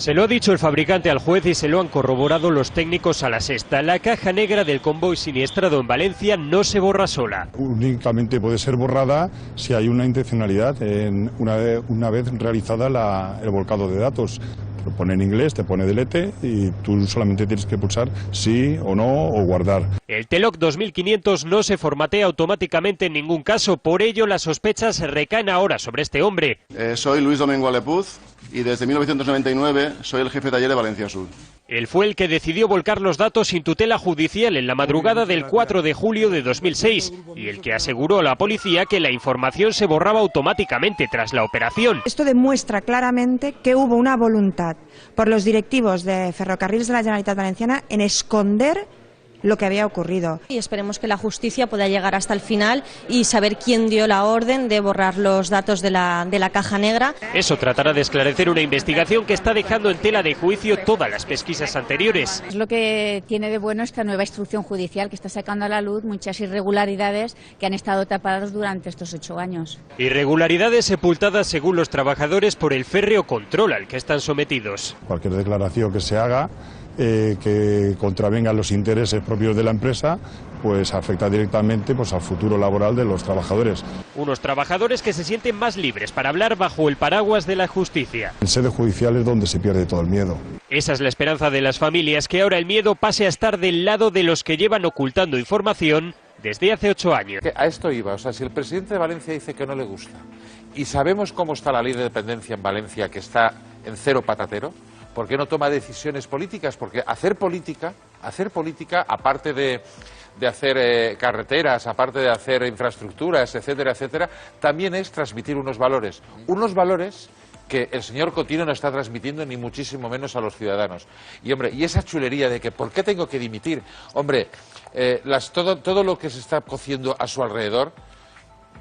Se lo ha dicho el fabricante al juez y se lo han corroborado los técnicos a La Sexta. La caja negra del convoy siniestrado en Valencia no se borra sola. Únicamente puede ser borrada si hay una intencionalidad una vez realizada el volcado de datos. Lo pone en inglés, te pone delete y tú solamente tienes que pulsar sí o no o guardar. El TELOC 2500 no se formatea automáticamente en ningún caso, por ello las sospechas recaen ahora sobre este hombre. Soy Luis Domingo Alepuz y desde 1999 soy el jefe de taller de Valencia Sur. Él fue el que decidió volcar los datos sin tutela judicial en la madrugada del 4 de julio de 2006 y el que aseguró a la policía que la información se borraba automáticamente tras la operación. Esto demuestra claramente que hubo una voluntad por los directivos de Ferrocarriles de la Generalitat Valenciana en esconder lo que había ocurrido. Y esperemos que la justicia pueda llegar hasta el final y saber quién dio la orden de borrar los datos de la caja negra. Eso tratará de esclarecer una investigación que está dejando en tela de juicio todas las pesquisas anteriores. Es lo que tiene de bueno esta nueva instrucción judicial, que está sacando a la luz muchas irregularidades que han estado tapadas durante estos 8 años. Irregularidades sepultadas, según los trabajadores, por el férreo control al que están sometidos. Cualquier declaración que se haga que contravenga los intereses propios de la empresa, pues afecta directamente al futuro laboral de los trabajadores. Unos trabajadores que se sienten más libres para hablar bajo el paraguas de la justicia. En sede judicial es donde se pierde todo el miedo. Esa es la esperanza de las familias, que ahora el miedo pase a estar del lado de los que llevan ocultando información desde hace 8 años. A esto iba, o sea, si el presidente de Valencia dice que no le gusta y sabemos cómo está la ley de dependencia en Valencia, que está en cero patatero, ¿por qué no toma decisiones políticas? Porque hacer política, aparte de hacer carreteras, aparte de hacer infraestructuras, etcétera, etcétera, también es transmitir unos valores que el señor Cotino no está transmitiendo ni muchísimo menos a los ciudadanos. Y hombre, y esa chulería de que ¿por qué tengo que dimitir? Hombre, todo lo que se está cociendo a su alrededor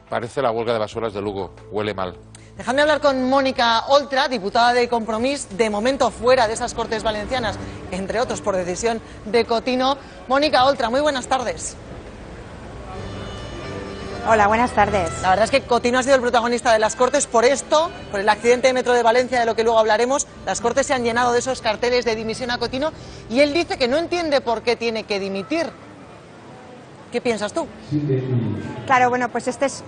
parece la huelga de basuras de Lugo, huele mal. Dejadme hablar con Mónica Oltra, diputada de Compromís, de momento fuera de esas Cortes Valencianas, entre otros por decisión de Cotino. Mónica Oltra, muy buenas tardes. Hola, buenas tardes. La verdad es que Cotino ha sido el protagonista de las Cortes por esto, por el accidente de Metro de Valencia, de lo que luego hablaremos. Las Cortes se han llenado de esos carteles de dimisión a Cotino y él dice que no entiende por qué tiene que dimitir. ¿Qué piensas tú? Claro, bueno, pues este es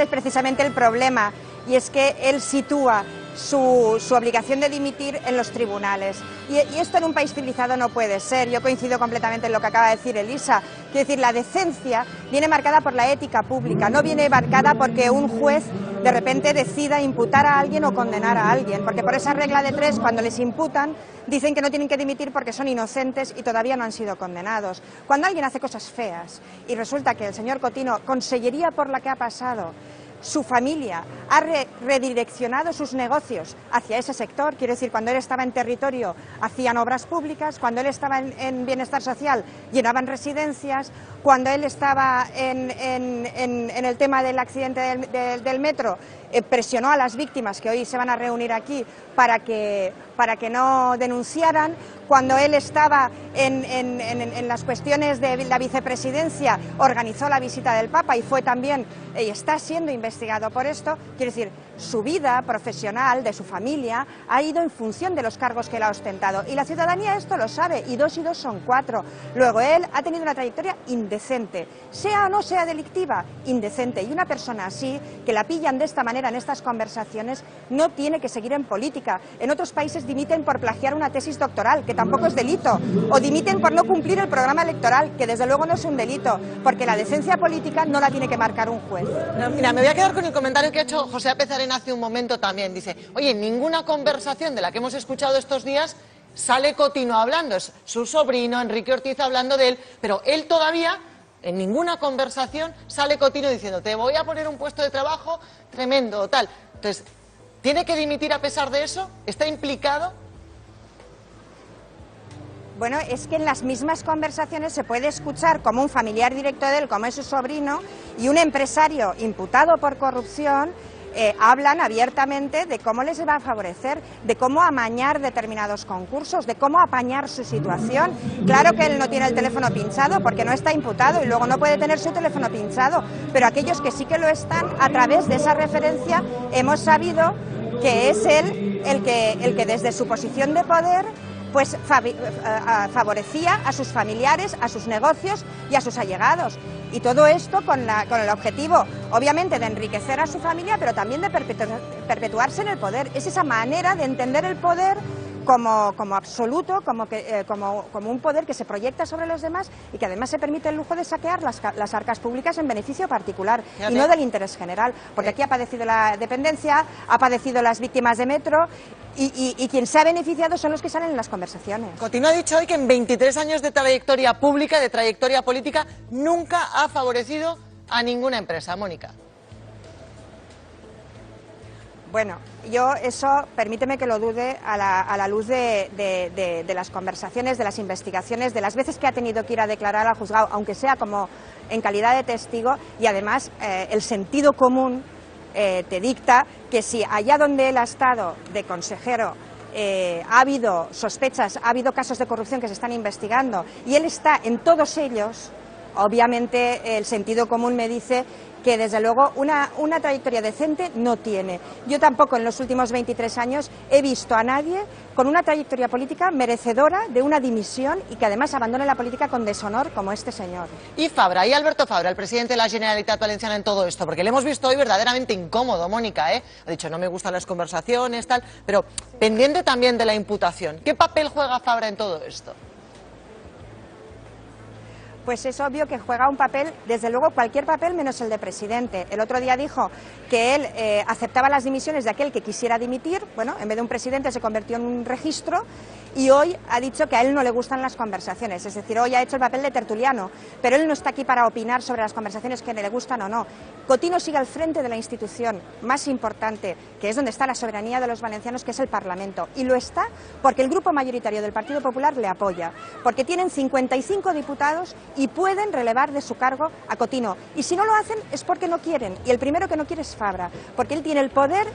precisamente el problema, y es que él sitúa su obligación de dimitir en los tribunales. Y esto en un país civilizado no puede ser. Yo coincido completamente en lo que acaba de decir Elisa. Quiero decir, la decencia viene marcada por la ética pública, no viene marcada porque un juez de repente decida imputar a alguien o condenar a alguien, porque por esa regla de 3, cuando les imputan, dicen que no tienen que dimitir porque son inocentes y todavía no han sido condenados. Cuando alguien hace cosas feas y resulta que el señor Cotino, consellería por la que ha pasado, su familia ha redireccionado sus negocios hacia ese sector, quiero decir, cuando él estaba en territorio hacían obras públicas, cuando él estaba en bienestar social llenaban residencias, cuando él estaba en el tema del accidente del metro presionó a las víctimas que hoy se van a reunir aquí para que no denunciaran, cuando él estaba en las cuestiones de la vicepresidencia organizó la visita del Papa y fue también y está siendo investigado por esto. Quiero decir, su vida profesional, de su familia, ha ido en función de los cargos que él ha ostentado y la ciudadanía esto lo sabe, y 2 y 2 son 4. Luego él ha tenido una trayectoria indecente, sea o no sea delictiva, indecente, y una persona así, que la pillan de esta manera en estas conversaciones, no tiene que seguir en política. En otros países dimiten por plagiar una tesis doctoral, que tampoco es delito, o dimiten por no cumplir el programa electoral, que desde luego no es un delito, porque la decencia política no la tiene que marcar un juez. Mira, me voy a quedar con el comentario que ha hecho José Apezarena hace un momento también. Dice, oye, en ninguna conversación de la que hemos escuchado estos días sale Cotino hablando, es su sobrino Enrique Ortiz hablando de él, pero él todavía, en ninguna conversación, sale Cotino diciendo, te voy a poner un puesto de trabajo tremendo o tal. Entonces, ¿tiene que dimitir a pesar de eso? ¿Está implicado? Bueno, es que en las mismas conversaciones se puede escuchar como un familiar directo de él, como es su sobrino, y un empresario imputado por corrupción, hablan abiertamente de cómo les va a favorecer, de cómo amañar determinados concursos, de cómo apañar su situación. Claro que él no tiene el teléfono pinchado porque no está imputado y luego no puede tener su teléfono pinchado, pero aquellos que sí que lo están, a través de esa referencia hemos sabido que es el que desde su posición de poder pues favorecía a sus familiares, a sus negocios y a sus allegados. Y todo esto con el objetivo, obviamente, de enriquecer a su familia, pero también de perpetuarse en el poder. Es esa manera de entender el poder como absoluto, como un poder que se proyecta sobre los demás y que además se permite el lujo de saquear las arcas públicas en beneficio particular y no del interés general. Porque aquí ha padecido la dependencia, ha padecido las víctimas de Metro y quien se ha beneficiado son los que salen en las conversaciones. Cotino ha dicho hoy que en 23 años de trayectoria pública, de trayectoria política, nunca ha favorecido a ninguna empresa. Mónica. Bueno, yo eso, permíteme que lo dude a la luz de las conversaciones, de las investigaciones, de las veces que ha tenido que ir a declarar al juzgado, aunque sea como en calidad de testigo, y además el sentido común te dicta que si allá donde él ha estado de consejero ha habido sospechas, ha habido casos de corrupción que se están investigando y él está en todos ellos, obviamente el sentido común me dice que desde luego una trayectoria decente no tiene. Yo tampoco en los últimos 23 años he visto a nadie con una trayectoria política merecedora de una dimisión y que además abandone la política con deshonor como este señor. Y Fabra, y Alberto Fabra, el presidente de la Generalitat Valenciana en todo esto, porque le hemos visto hoy verdaderamente incómodo, Mónica, Ha dicho, no me gustan las conversaciones, tal, pero pendiente también de la imputación. ¿Qué papel juega Fabra en todo esto? Pues es obvio que juega un papel, desde luego cualquier papel menos el de presidente. El otro día dijo que él aceptaba las dimisiones de aquel que quisiera dimitir, bueno, en vez de un presidente se convirtió en un registro y hoy ha dicho que a él no le gustan las conversaciones, es decir, hoy ha hecho el papel de tertuliano, pero él no está aquí para opinar sobre las conversaciones que le gustan o no. Cotino sigue al frente de la institución más importante, que es donde está la soberanía de los valencianos, que es el Parlamento, y lo está porque el grupo mayoritario del Partido Popular le apoya, porque tienen 55 diputados y pueden relevar de su cargo a Cotino. Y si no lo hacen es porque no quieren. Y el primero que no quiere es Fabra, porque él tiene el poder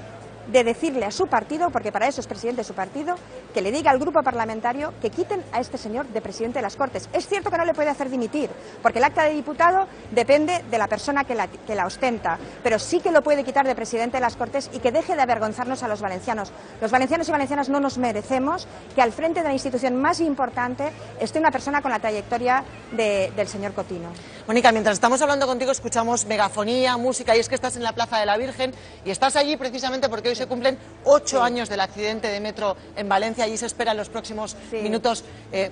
de decirle a su partido, porque para eso es presidente de su partido, que le diga al grupo parlamentario que quiten a este señor de presidente de las Cortes. Es cierto que no le puede hacer dimitir, porque el acta de diputado depende de la persona que la ostenta, pero sí que lo puede quitar de presidente de las Cortes y que deje de avergonzarnos a los valencianos. Los valencianos y valencianas no nos merecemos que al frente de la institución más importante esté una persona con la trayectoria del señor Cotino. Mónica, mientras estamos hablando contigo escuchamos megafonía, música, y es que estás en la Plaza de la Virgen y estás allí precisamente porque hoy se cumplen 8 años del accidente de Metro en Valencia. Allí se espera en los próximos minutos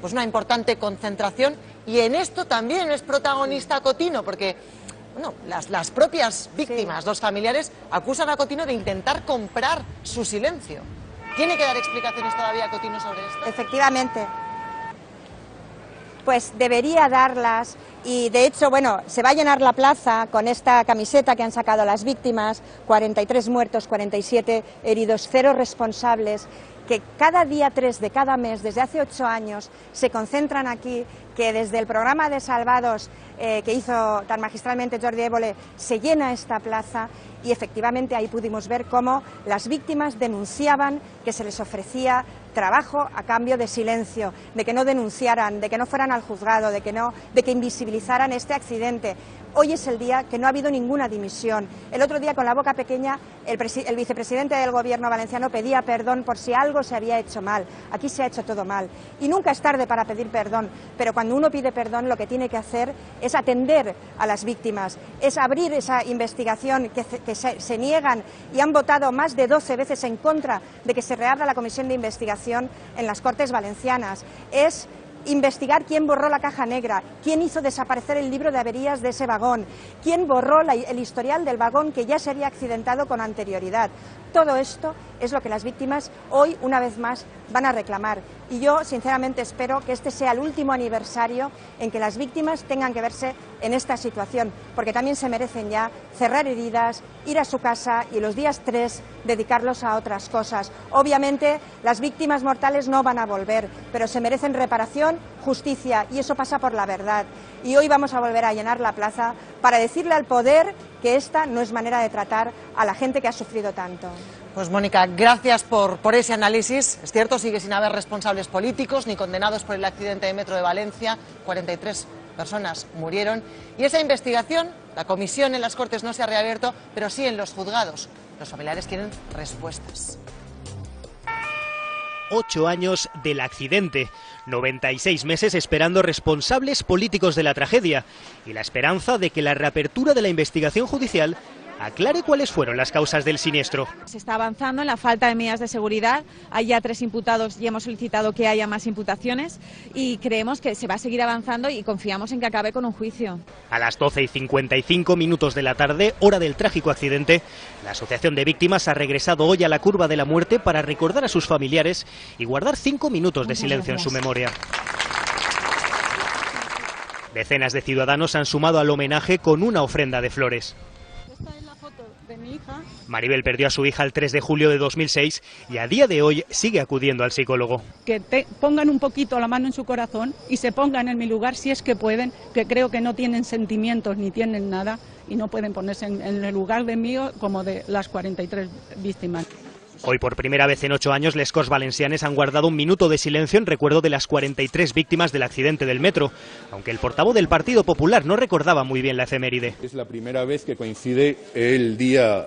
pues una importante concentración y en esto también es protagonista Cotino porque bueno, las propias víctimas, los familiares, acusan a Cotino de intentar comprar su silencio. ¿Tiene que dar explicaciones todavía Cotino sobre esto? Efectivamente. Pues debería darlas y de hecho, bueno, se va a llenar la plaza con esta camiseta que han sacado las víctimas, 43 muertos, 47 heridos, 0 responsables, que cada día 3 de cada mes, desde hace 8 años, se concentran aquí, que desde el programa de Salvados que hizo tan magistralmente Jordi Évole, se llena esta plaza y efectivamente ahí pudimos ver cómo las víctimas denunciaban que se les ofrecía trabajo a cambio de silencio, de que no denunciaran, de que no fueran al juzgado, de que invisibilizaran este accidente. Hoy es el día que no ha habido ninguna dimisión. El otro día, con la boca pequeña, el vicepresidente del Gobierno valenciano pedía perdón por si algo se había hecho mal. Aquí se ha hecho todo mal. Y nunca es tarde para pedir perdón, pero cuando uno pide perdón lo que tiene que hacer es atender a las víctimas, es abrir esa investigación que se niegan y han votado más de 12 veces en contra de que se reabra la comisión de investigación en las Cortes Valencianas. Es investigar quién borró la caja negra, quién hizo desaparecer el libro de averías de ese vagón, quién borró el historial del vagón que ya se había accidentado con anterioridad. Todo esto es lo que las víctimas hoy, una vez más, van a reclamar. Y yo, sinceramente, espero que este sea el último aniversario en que las víctimas tengan que verse en esta situación, porque también se merecen ya cerrar heridas, ir a su casa y los días 3 dedicarlos a otras cosas. Obviamente, las víctimas mortales no van a volver, pero se merecen reparación, justicia, y eso pasa por la verdad. Y hoy vamos a volver a llenar la plaza para decirle al poder que esta no es manera de tratar a la gente que ha sufrido tanto. Pues Mónica, gracias por ese análisis. Es cierto, sigue sin haber responsables políticos ni condenados por el accidente de Metro de Valencia. 43 personas murieron. Y esa investigación, la comisión en las Cortes no se ha reabierto, pero sí en los juzgados. Los familiares quieren respuestas. 8 años del accidente, 96 meses esperando responsables políticos de la tragedia y la esperanza de que la reapertura de la investigación judicial aclare cuáles fueron las causas del siniestro. Se está avanzando en la falta de medidas de seguridad, hay ya 3 imputados y hemos solicitado que haya más imputaciones y creemos que se va a seguir avanzando y confiamos en que acabe con un juicio. A las 12:55 de la tarde, hora del trágico accidente, la Asociación de Víctimas ha regresado hoy a la curva de la muerte para recordar a sus familiares y guardar 5 minutos de silencio en su memoria. Decenas de ciudadanos han sumado al homenaje con una ofrenda de flores. Maribel perdió a su hija el 3 de julio de 2006 y a día de hoy sigue acudiendo al psicólogo. Que pongan un poquito la mano en su corazón y se pongan en mi lugar si es que pueden, que creo que no tienen sentimientos ni tienen nada y no pueden ponerse en el lugar de mío como de las 43 víctimas. Hoy por primera vez en 8 años, les Corts Valencianes han guardado un minuto de silencio en recuerdo de las 43 víctimas del accidente del metro, aunque el portavoz del Partido Popular no recordaba muy bien la efeméride. Es la primera vez que coincide el día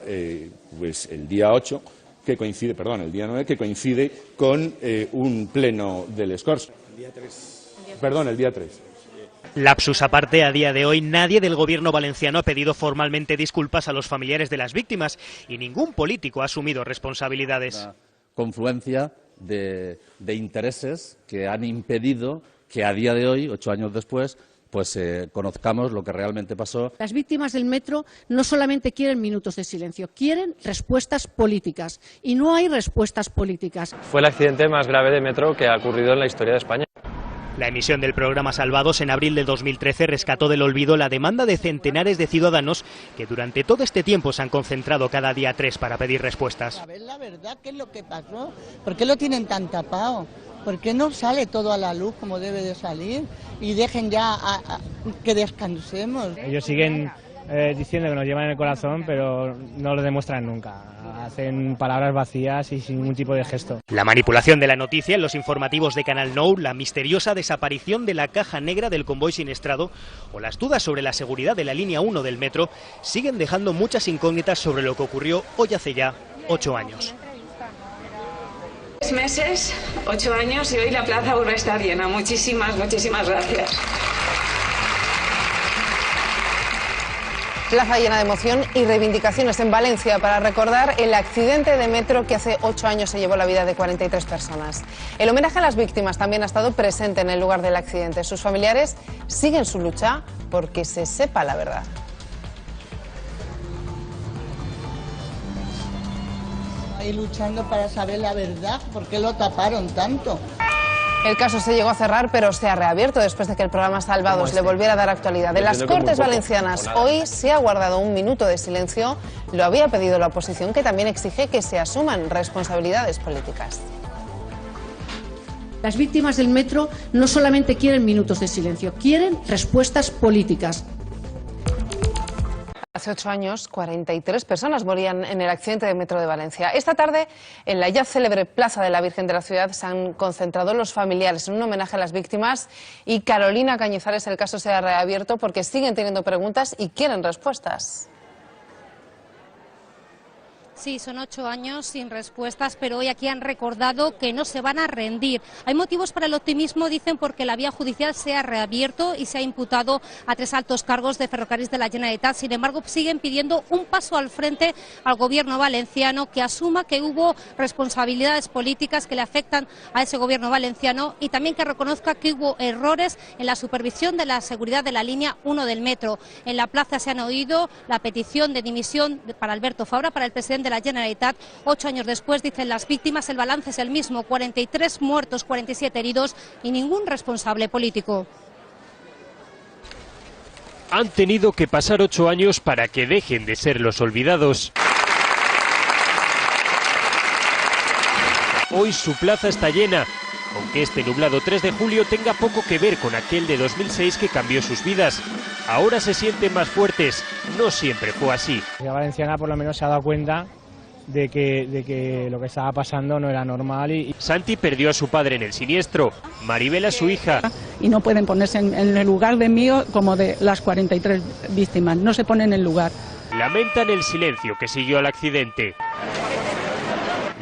8, que coincide, perdón, el día 9, que coincide con un pleno del les Corts. El día 3. Lapsus aparte, a día de hoy nadie del gobierno valenciano ha pedido formalmente disculpas a los familiares de las víctimas y ningún político ha asumido responsabilidades. Una confluencia de intereses que han impedido que a día de hoy, 8 años después, conozcamos lo que realmente pasó. Las víctimas del metro no solamente quieren minutos de silencio, quieren respuestas políticas y no hay respuestas políticas. Fue el accidente más grave de metro que ha ocurrido en la historia de España. La emisión del programa Salvados en abril de 2013 rescató del olvido la demanda de centenares de ciudadanos que durante todo este tiempo se han concentrado cada día 3 para pedir respuestas. A ver la verdad, ¿qué es lo que pasó? ¿Por qué lo tienen tan tapado? ¿Por qué no sale todo a la luz como debe de salir? Y dejen ya que descansemos. Ellos siguen diciendo que nos llevan en el corazón, pero no lo demuestran nunca. Hacen palabras vacías y sin ningún tipo de gesto. La manipulación de la noticia en los informativos de Canal Nou, la misteriosa desaparición de la caja negra del convoy siniestrado o las dudas sobre la seguridad de la línea 1 del metro siguen dejando muchas incógnitas sobre lo que ocurrió hoy hace ya 8 años. 3 meses, 8 años y hoy la plaza vuelve a estar llena. Muchísimas gracias. Plaza llena de emoción y reivindicaciones en Valencia para recordar el accidente de metro que hace 8 años se llevó la vida de 43 personas. El homenaje a las víctimas también ha estado presente en el lugar del accidente. Sus familiares siguen su lucha porque se sepa la verdad. Ahí luchando para saber la verdad, ¿por qué lo taparon tanto? El caso se llegó a cerrar, pero se ha reabierto después de que el programa Salvados le volviera a dar actualidad. En las Cortes Valencianas hoy se ha guardado un minuto de silencio. Lo había pedido la oposición, que también exige que se asuman responsabilidades políticas. Las víctimas del metro no solamente quieren minutos de silencio, quieren respuestas políticas. Hace 8 años, 43 personas morían en el accidente de metro de Valencia. Esta tarde, en la ya célebre Plaza de la Virgen de la Ciudad, se han concentrado los familiares en un homenaje a las víctimas y Carolina Cañizares, el caso se ha reabierto porque siguen teniendo preguntas y quieren respuestas. Sí, son 8 años sin respuestas, pero hoy aquí han recordado que no se van a rendir. Hay motivos para el optimismo, dicen, porque la vía judicial se ha reabierto y se ha imputado a 3 altos cargos de Ferrocarriles de la Generalitat. Sin embargo, siguen pidiendo un paso al frente al gobierno valenciano, que asuma que hubo responsabilidades políticas que le afectan a ese gobierno valenciano y también que reconozca que hubo errores en la supervisión de la seguridad de la línea 1 del metro. En la plaza se han oído la petición de dimisión para Alberto Fabra, para el presidente de la Generalitat. 8 años después, dicen las víctimas, el balance es el mismo: 43 muertos, 47 heridos y ningún responsable político. Han tenido que pasar 8 años para que dejen de ser los olvidados. Hoy su plaza está llena, aunque este nublado 3 de julio tenga poco que ver con aquel de 2006 que cambió sus vidas. Ahora se sienten más fuertes, no siempre fue así. La valenciana por lo menos se ha dado cuenta de que lo que estaba pasando no era normal. Santi perdió a su padre en el siniestro, Maribel a su hija. Y no pueden ponerse en el lugar de mío como de las 43 víctimas, no se ponen en el lugar. lamentan el silencio que siguió al accidente.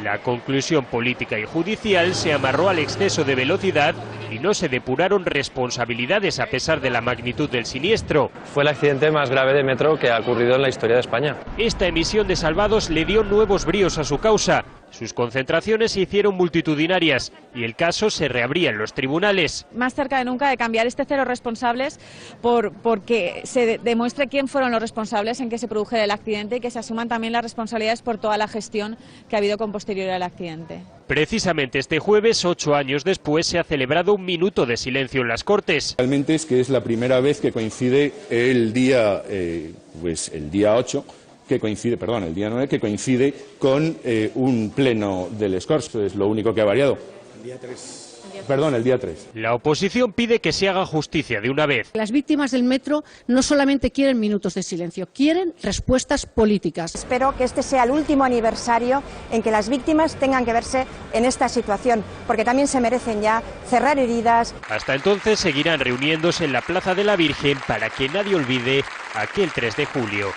La conclusión política y judicial se amarró al exceso de velocidad y no se depuraron responsabilidades a pesar de la magnitud del siniestro. Fue el accidente más grave de metro que ha ocurrido en la historia de España. Esta emisión de salvados le dio nuevos bríos a su causa. Sus concentraciones se hicieron multitudinarias y el caso se reabría en los tribunales. Más cerca de nunca de cambiar este cero responsables porque se demuestre quién fueron los responsables en que se produjera el accidente y que se asuman también las responsabilidades por toda la gestión que ha habido con posterioridad al accidente. Precisamente este jueves, 8 años después, se ha celebrado un minuto de silencio en las Cortes. Realmente es que es la primera vez que coincide el día 8, que coincide, perdón, el día 9, que coincide con un pleno del Escors. Es lo único que ha variado. El día 3. Perdón, el día 3. La oposición pide que se haga justicia de una vez. Las víctimas del metro no solamente quieren minutos de silencio, quieren respuestas políticas. Espero que este sea el último aniversario en que las víctimas tengan que verse en esta situación, porque también se merecen ya cerrar heridas. Hasta entonces seguirán reuniéndose en la Plaza de la Virgen para que nadie olvide aquel 3 de julio.